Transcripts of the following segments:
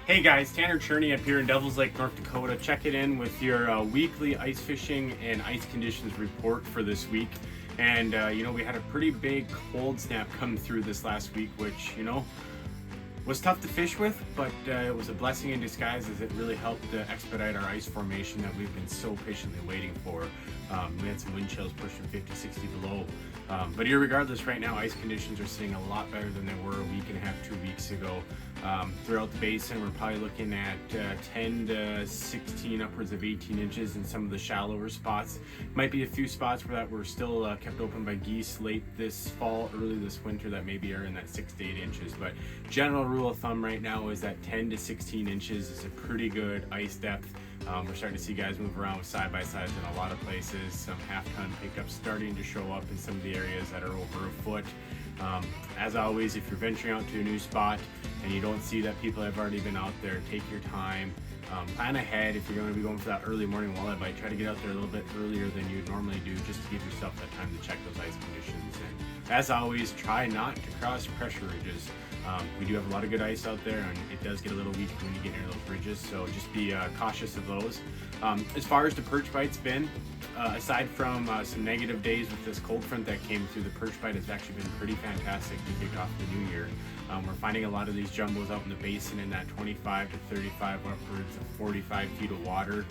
Hey guys, Tanner Cherney up here in Devils Lake, North Dakota, checking in with your weekly ice fishing and ice conditions report for this week. And we had a pretty big cold snap come through this last week, which was tough to fish with, but it was a blessing in disguise as it really helped expedite our ice formation that we've been so patiently waiting for. We had some wind chills pushing 50, 60 below. But irregardless, right now ice conditions are sitting a lot better than they were a week and a half, 2 weeks ago. Throughout the basin, we're probably looking at 10 to 16, upwards of 18 inches in some of the shallower spots. Might be a few spots where that were still kept open by geese late this fall, early this winter, that maybe are in that 6 to 8 inches. But general rule of thumb right now is that 10 to 16 inches is a pretty good ice depth. We're starting to see guys move around with side-by-sides in a lot of places. Some half-ton pickups starting to show up in some of the areas that are over a foot. As always, if you're venturing out to a new spot and you don't see that people have already been out there, take your time. Plan ahead. If you're going to be going for that early morning walleye bite, try to get out there a little bit earlier than you normally do, just to give yourself that time to check those ice conditions. And as always, try not to cross pressure ridges. We do have a lot of good ice out there, and it does get a little weak when you get near those ridges, so just be cautious of those. As far as the perch bite's been, aside from some negative days with this cold front that came through, the perch bite has actually been pretty fantastic to kick off the new year. We're finding a lot of these jumbos out in the basin in that 25 to 35, upwards of 45 feet of water.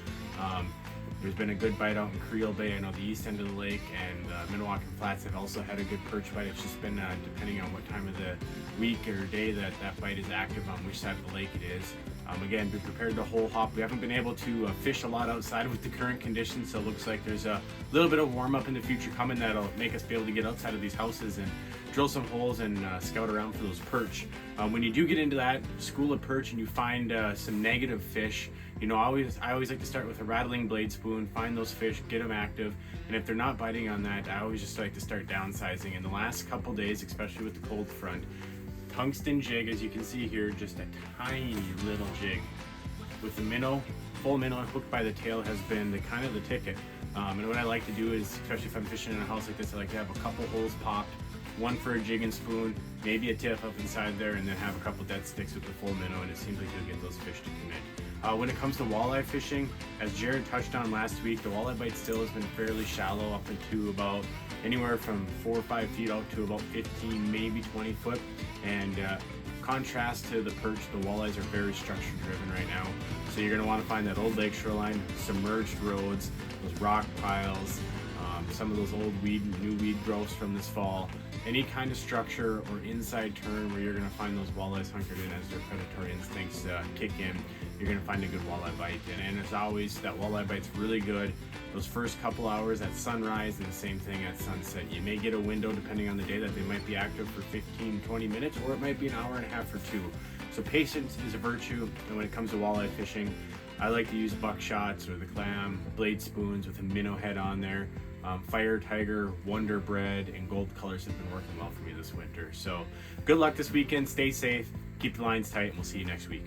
There's been a good bite out in Creel Bay. I know the east end of the lake and Minnewacan Flats have also had a good perch bite. It's just been depending on what time of the week or day that bite is active, on which side of the lake it is. Again, be prepared to hole hop. We haven't been able to fish a lot outside with the current conditions, so it looks like there's a little bit of warm up in the future coming that'll make us be able to get outside of these houses and drill some holes and scout around for those perch. When you do get into that school of perch and you find some negative fish, I always like to start with a rattling blade spoon, find those fish, get them active, and if they're not biting on that, I always just like to start downsizing. In the last couple days, especially with the cold front, tungsten jig, as you can see here, just a tiny little jig with the minnow, full minnow hooked by the tail has been the ticket. And what I like to do is, especially if I'm fishing in a house like this, I like to have a couple holes popped, one for a jig and spoon, maybe a tip up inside there, and then have a couple dead sticks with the full minnow, and it seems like you'll get those fish to commit. When it comes to walleye fishing, as Jared touched on last week, the walleye bite still has been fairly shallow, up into about anywhere from 4 or 5 feet out to about 15, maybe 20 foot. And contrast to the perch, the walleyes are very structure driven right now. So you're going to want to find that old lake shoreline, submerged roads, those rock piles, some of those old new weed growths from this fall. Any kind of structure or inside turn where you're going to find those walleyes hunkered in as their predatory instincts kick in, you're going to find a good walleye bite. And as always, that walleye bite's really good those first couple hours at sunrise, and the same thing at sunset. You may get a window depending on the day that they might be active for 15-20 minutes, or it might be an hour and a half or two. So patience is a virtue, and when it comes to walleye fishing, I like to use buckshots or the clam blade spoons with a minnow head on there. Fire Tiger, Wonder Bread, and Gold Colors have been working well for me this winter. So good luck this weekend, stay safe, keep the lines tight, and we'll see you next week.